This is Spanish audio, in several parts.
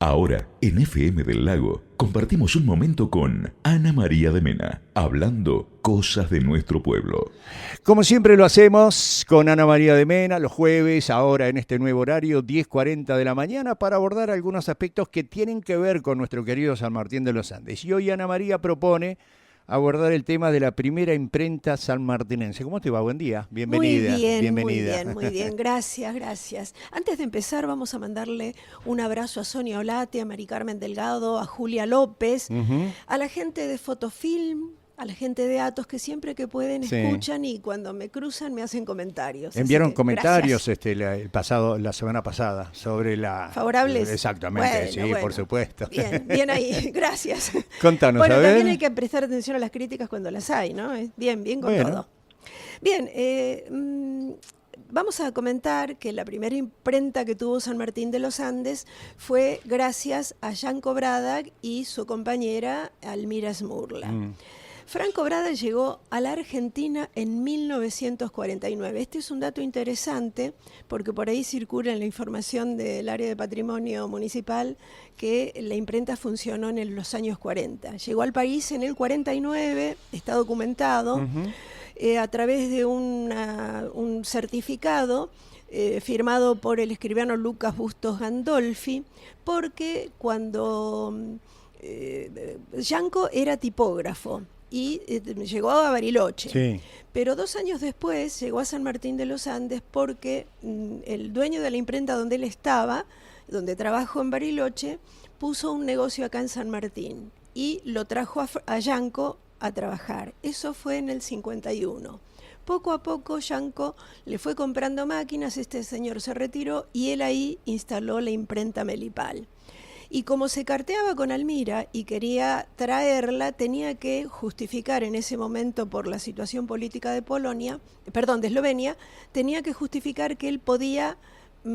Ahora, en FM del Lago, compartimos un momento con Ana María de Mena, hablando cosas de nuestro pueblo. Como siempre lo hacemos con Ana María de Mena, los jueves, ahora en este nuevo horario, 10:40 de la mañana, para abordar algunos aspectos que tienen que ver con nuestro querido San Martín de los Andes. Y hoy Ana María propone abordar el tema de la primera imprenta sanmartinense. ¿Cómo te va? Buen día. Bienvenida. Bienvenida. Muy bien. Gracias. Antes de empezar, vamos a mandarle un abrazo a Sonia Olate, a Mari Carmen Delgado, a Julia López, a la gente de Fotofilm, a la gente de Atos, que siempre que pueden escuchan y cuando me cruzan me hacen comentarios. Enviaron comentarios la semana pasada sobre la... ¿Favorables? Exactamente, bueno, por supuesto. Bien ahí, gracias. Contanos, bueno, a ver. también hay que prestar atención a las críticas cuando las hay, ¿no? Bien con todo. Bien, vamos a comentar que la primera imprenta que tuvo San Martín de los Andes fue gracias a Janko Bradag y su compañera Almira Smurla. Franco Bradag llegó a la Argentina en 1949. Este es un dato interesante porque por ahí circula en la información del área de patrimonio municipal que la imprenta funcionó en los años 40. Llegó al país en el 49, está documentado, a través de un certificado firmado por el escribano Lucas Bustos Gandolfi, porque cuando Janko era tipógrafo, y llegó a Bariloche. Pero 2 años después llegó a San Martín de los Andes porque el dueño de la imprenta donde él estaba, donde trabajó en Bariloche, puso un negocio acá en San Martín y lo trajo a Janko a trabajar. Eso fue en el 51. Poco a poco Janko le fue comprando máquinas, este señor se retiró y él ahí instaló la imprenta Melipal. Y como se carteaba con Almira y quería traerla, tenía que justificar en ese momento por la situación política de Eslovenia, tenía que justificar que él podía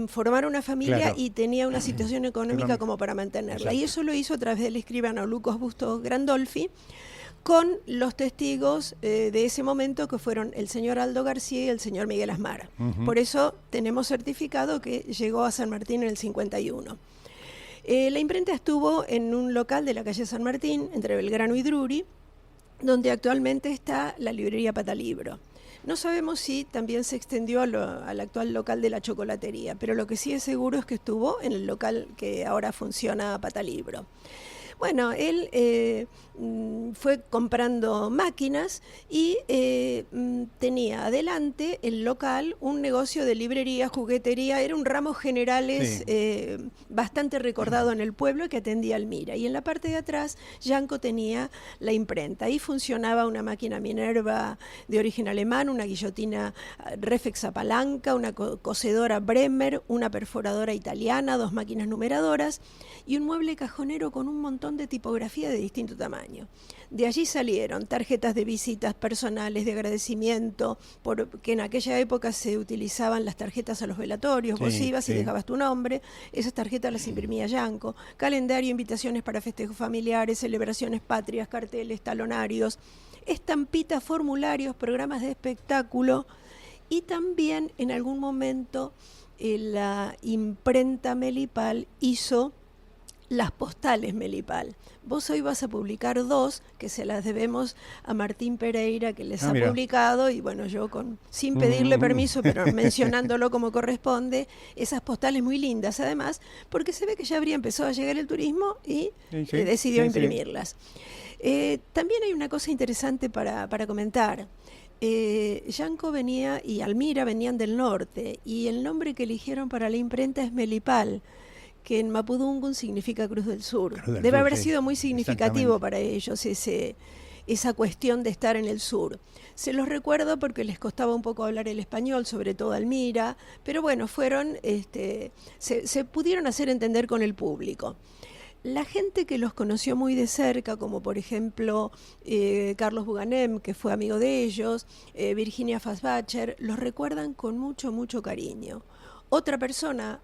formar una familia y tenía una situación económica como para mantenerla. Exacto. Y eso lo hizo a través del escribano Lucas Bustos Gandolfi, con los testigos de ese momento que fueron el señor Aldo García y el señor Miguel Asmara. Por eso tenemos certificado que llegó a San Martín en el 51. La imprenta estuvo en un local de la calle San Martín, entre Belgrano y Drury, donde actualmente está la librería Patalibro. No sabemos si también se extendió al actual local de la chocolatería, pero lo que sí es seguro es que estuvo en el local que ahora funciona Patalibro. Bueno, él fue comprando máquinas y tenía adelante el local un negocio de librería, juguetería, era un ramo generales bastante recordado en el pueblo que atendía Almira. Y en la parte de atrás, Janko tenía la imprenta. Ahí funcionaba una máquina Minerva de origen alemán, una guillotina Reflex a palanca, una cocedora Bremer, una perforadora italiana, 2 máquinas numeradoras y un mueble cajonero con un montón de tipografía de distinto tamaño. De allí salieron tarjetas de visitas personales, de agradecimiento, porque en aquella época se utilizaban las tarjetas a los velatorios. Vos ibas y dejabas tu nombre, esas tarjetas las imprimía Janko. Calendario, invitaciones para festejos familiares, celebraciones patrias, carteles, talonarios, estampitas, formularios, programas de espectáculo y también en algún momento la imprenta Melipal hizo las postales Melipal. Vos hoy vas a publicar 2 que se las debemos a Martín Pereira, que les ha publicado, y bueno, yo sin pedirle permiso, pero mencionándolo como corresponde, esas postales muy lindas además, porque se ve que ya habría empezado a llegar el turismo y decidió imprimirlas. También hay una cosa interesante para comentar. Janko venía y Almira venían del norte, y el nombre que eligieron para la imprenta es Melipal, que en Mapudungun significa Cruz del Sur. Debe haber sido muy significativo para ellos esa cuestión de estar en el sur. Se los recuerdo porque les costaba un poco hablar el español, sobre todo Almira, pero bueno, se pudieron hacer entender con el público. La gente que los conoció muy de cerca, como por ejemplo Carlos Buganem, que fue amigo de ellos, Virginia Fassbacher, los recuerdan con mucho cariño. Otra persona,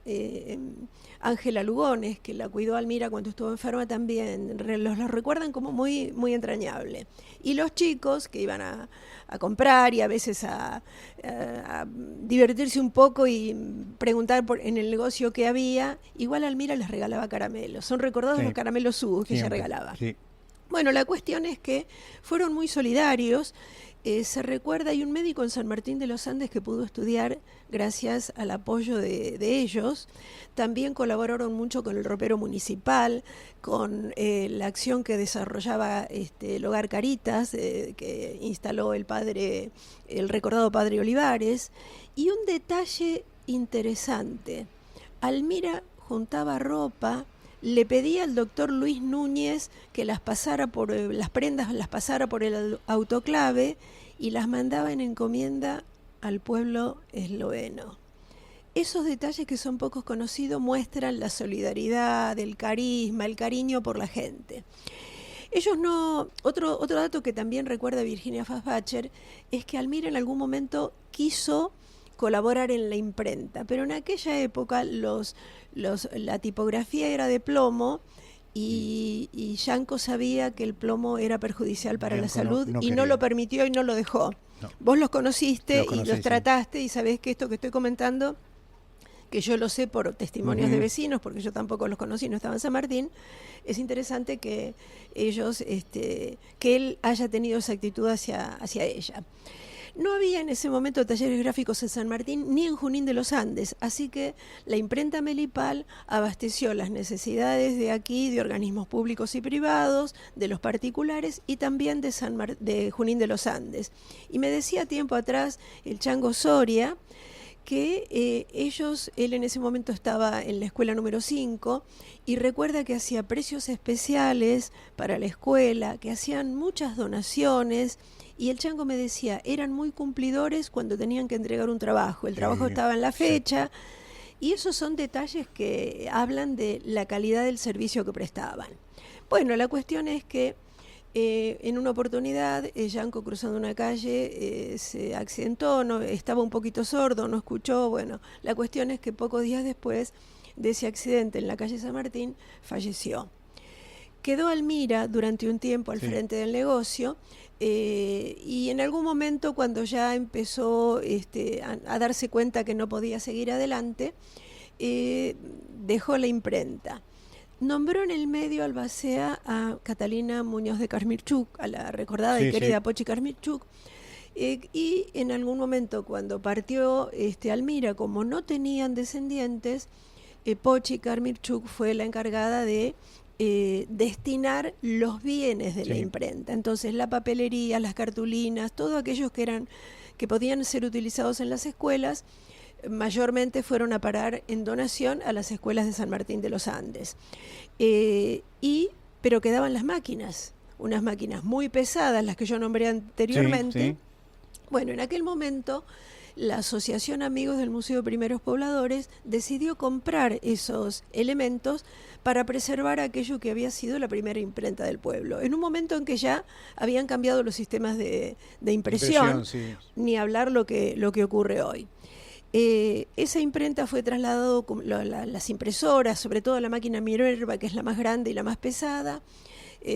Ángela Lugones, que la cuidó Almira cuando estuvo enferma, también los recuerdan como muy, muy entrañable. Y los chicos que iban a comprar y a veces a divertirse un poco y preguntar en el negocio qué había, igual Almira les regalaba caramelos. Son recordados los caramelos Subus que ella regalaba. Sí. Bueno, la cuestión es que fueron muy solidarios. Se recuerda, hay un médico en San Martín de los Andes que pudo estudiar gracias al apoyo de ellos. También colaboraron mucho con el ropero municipal, con la acción que desarrollaba el Hogar Caritas, que instaló el recordado padre Olivares. Y un detalle interesante, Almira juntaba ropa, le pedía al doctor Luis Núñez que las prendas las pasara por el autoclave y las mandaba en encomienda al pueblo esloveno. Esos detalles que son pocos conocidos muestran la solidaridad, el carisma, el cariño por la gente. Ellos no. Otro dato que también recuerda Virginia Fassbacher es que Almira en algún momento quiso colaborar en la imprenta, pero en aquella época la tipografía era de plomo y Yanko sabía que el plomo era perjudicial para la salud y no lo permitió y no lo dejó. No. Vos los conociste y los trataste y sabés que esto que estoy comentando, que yo lo sé por testimonios de vecinos, porque yo tampoco los conocí, no estaba en San Martín, es interesante que que él haya tenido esa actitud hacia ella. No había en ese momento talleres gráficos en San Martín ni en Junín de los Andes, así que la imprenta Melipal abasteció las necesidades de aquí, de organismos públicos y privados, de los particulares y también de Junín de los Andes. Y me decía tiempo atrás el Chango Soria que él en ese momento estaba en la escuela número 5 y recuerda que hacía precios especiales para la escuela, que hacían muchas donaciones. Y el Chango me decía, eran muy cumplidores cuando tenían que entregar un trabajo. El trabajo estaba en la fecha. Sí. Y esos son detalles que hablan de la calidad del servicio que prestaban. Bueno, la cuestión es que en una oportunidad, Yanko cruzando una calle se accidentó, estaba un poquito sordo, no escuchó. Bueno, la cuestión es que pocos días después de ese accidente en la calle San Martín, falleció. Quedó Almira durante un tiempo al frente del negocio. Y en algún momento cuando ya empezó a darse cuenta que no podía seguir adelante, dejó la imprenta. Nombró en el medio albacea a Catalina Muñoz de Karmirchuk, a la recordada y querida Pochi Karmirchuk, y en algún momento cuando partió Almira, como no tenían descendientes, Pochi Karmirchuk fue la encargada de destinar los bienes de la imprenta. Entonces la papelería, las cartulinas, todos aquellos que podían ser utilizados en las escuelas, mayormente fueron a parar en donación a las escuelas de San Martín de los Andes. Pero quedaban las máquinas, unas máquinas muy pesadas, las que yo nombré anteriormente. Bueno, en aquel momento la Asociación Amigos del Museo de Primeros Pobladores decidió comprar esos elementos para preservar aquello que había sido la primera imprenta del pueblo. En un momento en que ya habían cambiado los sistemas de impresión, ni hablar lo que ocurre hoy. Esa imprenta fue trasladado, las impresoras, sobre todo la máquina Minerva, que es la más grande y la más pesada,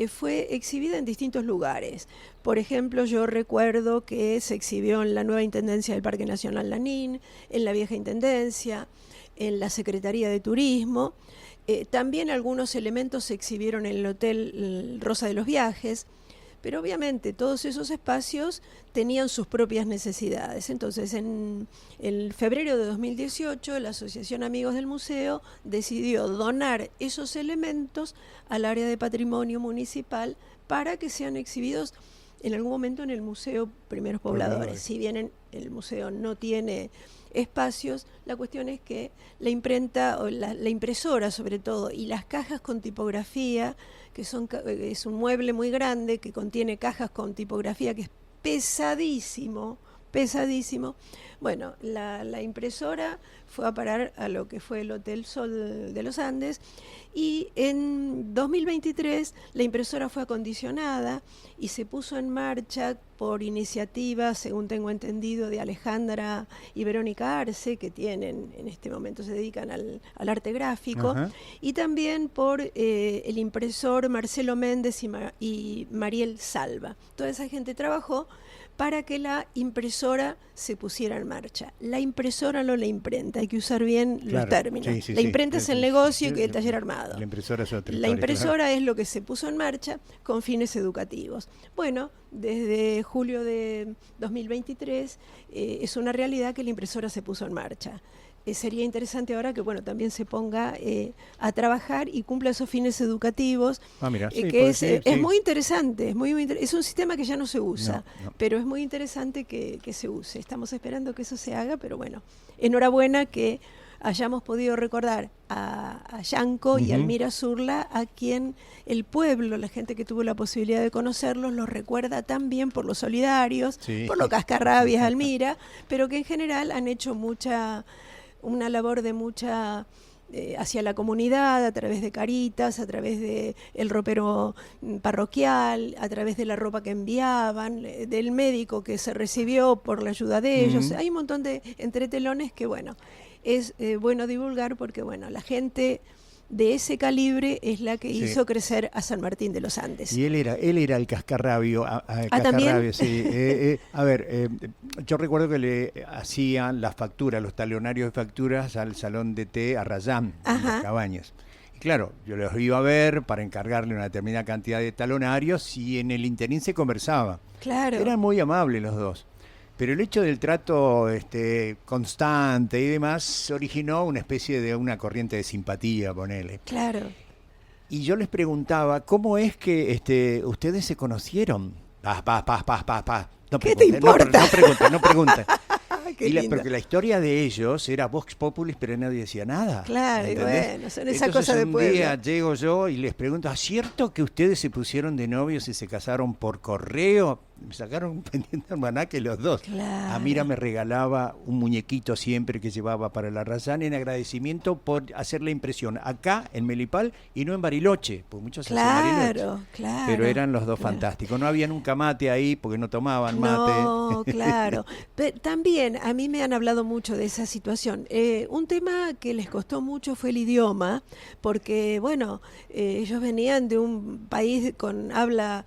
fue exhibida en distintos lugares. Por ejemplo, yo recuerdo que se exhibió en la nueva Intendencia del Parque Nacional Lanín, en la vieja Intendencia, en la Secretaría de Turismo. También algunos elementos se exhibieron en el Hotel Rosa de los Viajes, pero obviamente todos esos espacios tenían sus propias necesidades. Entonces, en el febrero de 2018, la Asociación Amigos del Museo decidió donar esos elementos al área de patrimonio municipal para que sean exhibidos en algún momento en el Museo Primeros Pobladores. Si bien el museo no tiene espacios, la cuestión es que la imprenta, o la impresora sobre todo, y las cajas con tipografía, que es un mueble muy grande que contiene cajas con tipografía, que es pesadísimo. Bueno, la impresora fue a parar a lo que fue el Hotel Sol de los Andes, y en 2023 la impresora fue acondicionada y se puso en marcha por iniciativa, según tengo entendido, de Alejandra y Verónica Arce, que tienen en este momento, se dedican al arte gráfico, y también por el impresor Marcelo Méndez y Mariel Salva. Toda esa gente trabajó para que la impresora se pusiera en marcha. La impresora, no la imprenta, hay que usar bien los términos. La imprenta es el negocio y el taller armado. La impresora es otra La impresora es lo que se puso en marcha con fines educativos. Bueno, desde julio de 2023 es una realidad que la impresora se puso en marcha. Sería interesante ahora que también se ponga a trabajar y cumpla esos fines educativos, que es muy interesante, es un sistema que ya no se usa, pero es muy interesante que se use. Estamos esperando que eso se haga, pero enhorabuena que hayamos podido recordar a Yanko y a Almira Zurla, a quien el pueblo, la gente que tuvo la posibilidad de conocerlos, los recuerda tan bien por los solidarios, por lo cascarrabias Almira, pero que en general han hecho una labor de mucha hacia la comunidad, a través de Caritas, a través de el ropero parroquial, a través de la ropa que enviaban, del médico que se recibió por la ayuda de ellos. Hay un montón de entretelones que es bueno divulgar, porque la gente de ese calibre es la que hizo crecer a San Martín de los Andes. Y él era el cascarrabio. ¿También? Sí. A ver, yo recuerdo que le hacían las facturas, los talonarios de facturas al salón de té a Rayán, en las Cabañas. Y claro, yo los iba a ver para encargarle una determinada cantidad de talonarios y en el interín se conversaba. Claro. Eran muy amables los dos. Pero el hecho del trato constante y demás originó una especie de una corriente de simpatía, ponele. Claro. Y yo les preguntaba, ¿cómo es que ustedes se conocieron? No ¿Qué te importa? No pregunten. Porque la historia de ellos era Vox Populis, pero nadie decía nada. Claro, ¿entendés? Son esa cosa de pueblo. Un día llego yo y les pregunto, ¿es cierto que ustedes se pusieron de novios y se casaron por correo? Me sacaron un pendiente almanaque los dos. Claro. Amira me regalaba un muñequito siempre que llevaba para la Rayán en agradecimiento por hacer la impresión acá en Melipal y no en Bariloche, porque muchos hacen Bariloche. Claro. Pero eran los dos fantásticos. No había nunca mate ahí porque no tomaban mate. No, claro. Pero también a mí me han hablado mucho de esa situación. Un tema que les costó mucho fue el idioma, porque ellos venían de un país con habla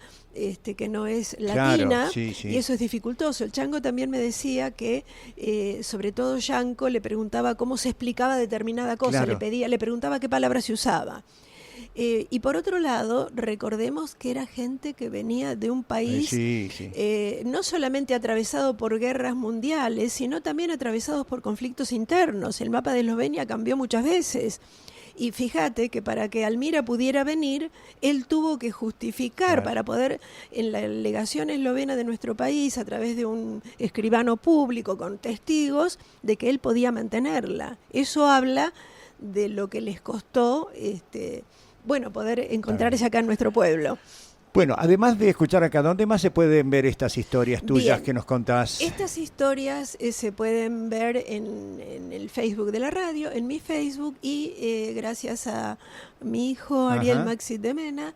que no es latina, y eso es dificultoso. El Chango también me decía que sobre todo Yanko le preguntaba cómo se explicaba determinada cosa, le preguntaba qué palabra se usaba. Y por otro lado, recordemos que era gente que venía de un país no solamente atravesado por guerras mundiales, sino también atravesados por conflictos internos. El mapa de Eslovenia cambió muchas veces. Y fíjate que para que Almira pudiera venir, él tuvo que justificar para poder, en la delegación eslovena de nuestro país, a través de un escribano público con testigos, de que él podía mantenerla. Eso habla de lo que les costó poder encontrarse acá en nuestro pueblo. Bueno, además de escuchar acá, ¿dónde más se pueden ver estas historias tuyas que nos contás? Estas historias se pueden ver en el Facebook de la radio, en mi Facebook, y gracias a mi hijo Ariel Maxi de Mena,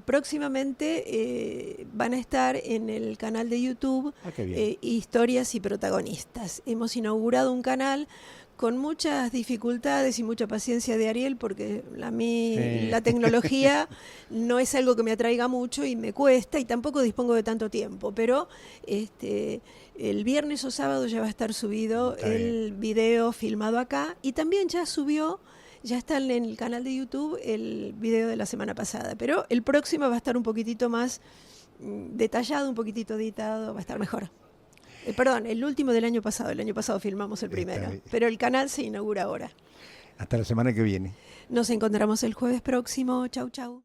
próximamente van a estar en el canal de YouTube Historias y Protagonistas. Hemos inaugurado un canal con muchas dificultades y mucha paciencia de Ariel, porque a mí la tecnología no es algo que me atraiga mucho y me cuesta, y tampoco dispongo de tanto tiempo, pero el viernes o sábado ya va a estar subido el video filmado acá, y también ya está en el canal de YouTube el video de la semana pasada, pero el próximo va a estar un poquitito más detallado, un poquitito editado, va a estar mejor. Perdón, el último del año pasado. El año pasado filmamos el primero, pero el canal se inaugura ahora. Hasta la semana que viene. Nos encontramos el jueves próximo. Chau, chau.